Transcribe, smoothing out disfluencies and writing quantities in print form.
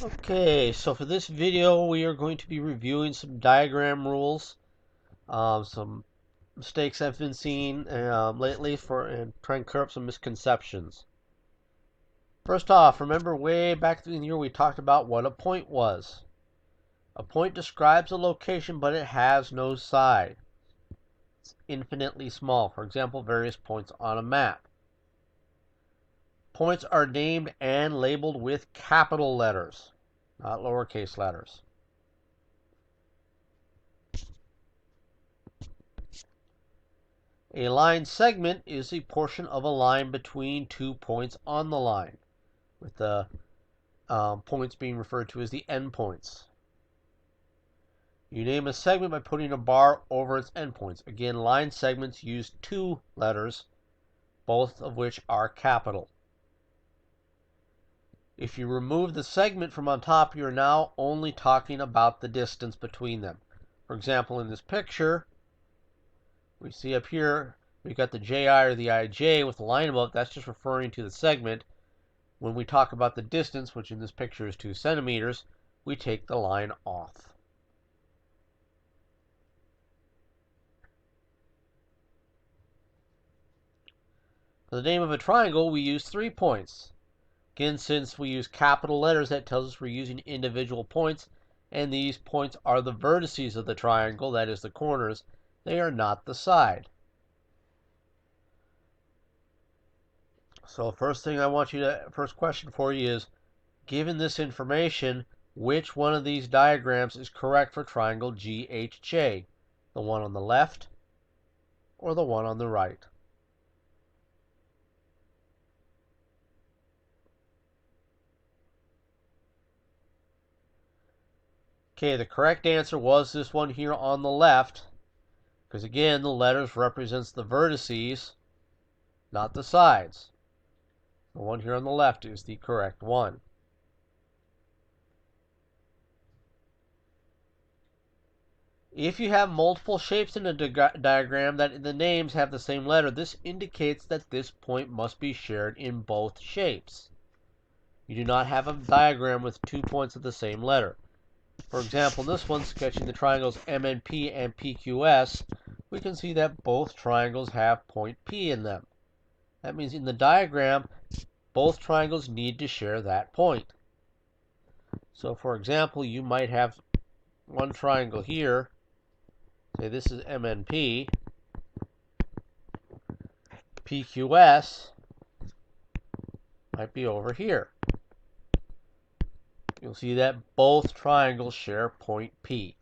Okay, so for this video we are going to be reviewing some diagram rules, some mistakes I've been seeing lately and trying to clear up some misconceptions. First off, remember way back in the year we talked about what a point was. A point describes a location but it has no side. It's infinitely small. For example, various points on a map. Points are named and labeled with capital letters, not lowercase letters. A line segment is a portion of a line between 2 points on the line, with the points being referred to as the endpoints. You name a segment by putting a bar over its endpoints. Again, line segments use 2 letters, both of which are capital. If you remove the segment from on top, you're now only talking about the distance between them. For example, in this picture, we see up here, we've got the JI or the IJ with the line above. That's just referring to the segment. When we talk about the distance, which in this picture is 2 centimeters, we take the line off. For the name of a triangle, we use 3 points. Again, since we use capital letters, that tells us we're using individual points, and these points are the vertices of the triangle, that is the corners. They are not the side. So first question for you is, given this information, which one of these diagrams is correct for triangle GHJ? The one on the left or the one on the right? Okay, the correct answer was this one here on the left, because again, the letters represents the vertices, not the sides. The one here on the left is the correct one. If you have multiple shapes in a diagram that the names have the same letter, this indicates that this point must be shared in both shapes. You do not have a diagram with 2 points of the same letter. For example, in this one, sketching the triangles MNP and PQS, we can see that both triangles have point P in them. That means in the diagram, both triangles need to share that point. So for example, you might have one triangle here, say this is MNP, PQS might be over here. You'll see that both triangles share point P.